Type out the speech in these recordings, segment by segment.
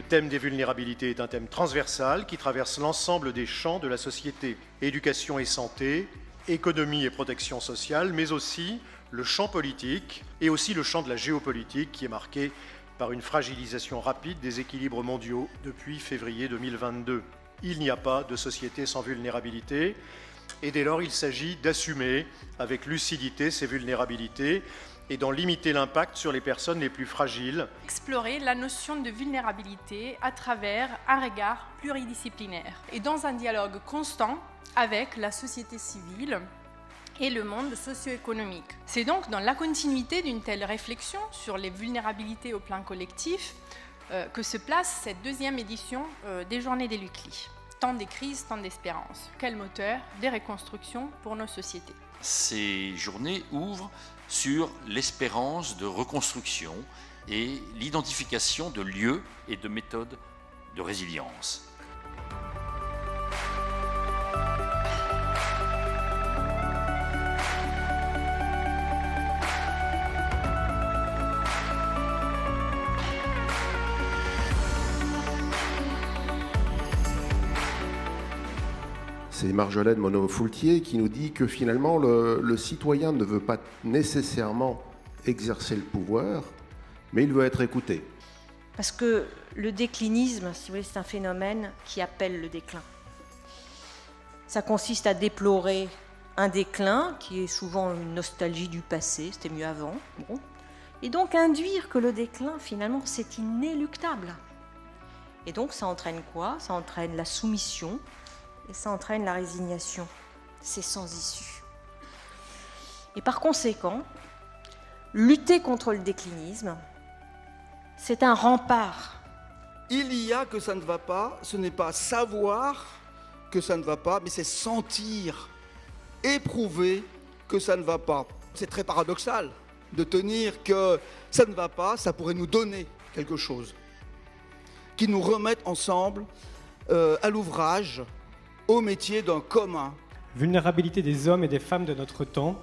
thème des vulnérabilités est un thème transversal qui traverse l'ensemble des champs de la société. Éducation et santé, économie et protection sociale, mais aussi le champ politique et aussi le champ de la géopolitique qui est marqué par une fragilisation rapide des équilibres mondiaux depuis février 2022. Il n'y a pas de société sans vulnérabilité et dès lors il s'agit d'assumer avec lucidité ces vulnérabilités et d'en limiter l'impact sur les personnes les plus fragiles. Explorer la notion de vulnérabilité à travers un regard pluridisciplinaire et dans un dialogue constant avec la société civile et le monde socio-économique. C'est donc dans la continuité d'une telle réflexion sur les vulnérabilités au plan collectif que se place cette deuxième édition des Journées des Lukli. Tant des crises, tant d'espérance. Quel moteur des reconstructions pour nos sociétés. Ces journées ouvrent sur l'espérance de reconstruction et l'identification de lieux et de méthodes de résilience. C'est Marjolaine Monod-Foultier qui nous dit que finalement le citoyen ne veut pas nécessairement exercer le pouvoir, mais il veut être écouté. Parce que le déclinisme, si vous voulez, c'est un phénomène qui appelle le déclin. Ça consiste à déplorer un déclin qui est souvent une nostalgie du passé, c'était mieux avant. Bon. Et donc induire que le déclin, finalement, c'est inéluctable. Et donc ça entraîne quoi ? Ça entraîne la soumission, et ça entraîne la résignation. C'est sans issue. Et par conséquent, lutter contre le déclinisme, c'est un rempart. Il y a que ça ne va pas, ce n'est pas savoir que ça ne va pas, mais c'est sentir, éprouver que ça ne va pas. C'est très paradoxal de tenir que ça ne va pas, ça pourrait nous donner quelque chose, qui nous remette ensemble à l'ouvrage, au métier d'un commun. Vulnérabilité des hommes et des femmes de notre temps,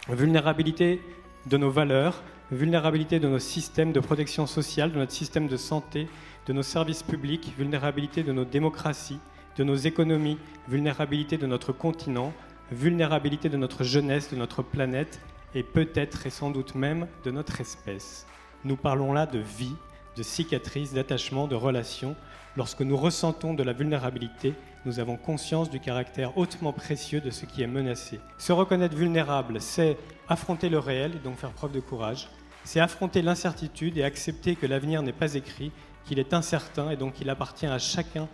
vulnérabilité de nos valeurs, vulnérabilité de nos systèmes de protection sociale, de notre système de santé, de nos services publics, vulnérabilité de nos démocraties, de nos économies, vulnérabilité de notre continent, vulnérabilité de notre jeunesse, de notre planète et peut-être et sans doute même de notre espèce. Nous parlons là de vie, de cicatrices, d'attachements, de relations. Lorsque nous ressentons de la vulnérabilité, nous avons conscience du caractère hautement précieux de ce qui est menacé. Se reconnaître vulnérable, c'est affronter le réel et donc faire preuve de courage. C'est affronter l'incertitude et accepter que l'avenir n'est pas écrit, qu'il est incertain et donc il appartient à chacun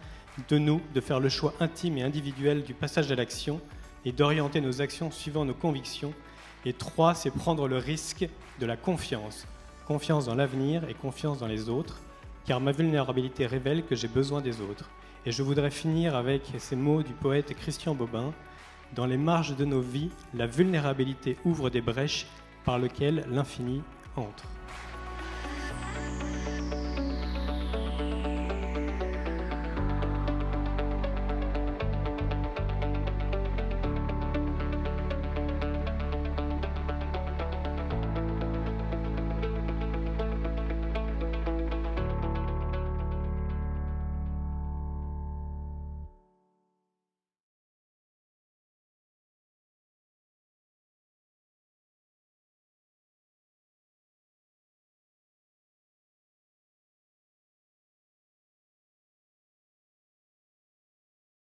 de nous de faire le choix intime et individuel du passage à l'action et d'orienter nos actions suivant nos convictions. Et 3, c'est prendre le risque de la confiance. Confiance dans l'avenir et confiance dans les autres, car ma vulnérabilité révèle que j'ai besoin des autres. Et je voudrais finir avec ces mots du poète Christian Bobin. Dans les marges de nos vies, la vulnérabilité ouvre des brèches par lesquelles l'infini entre.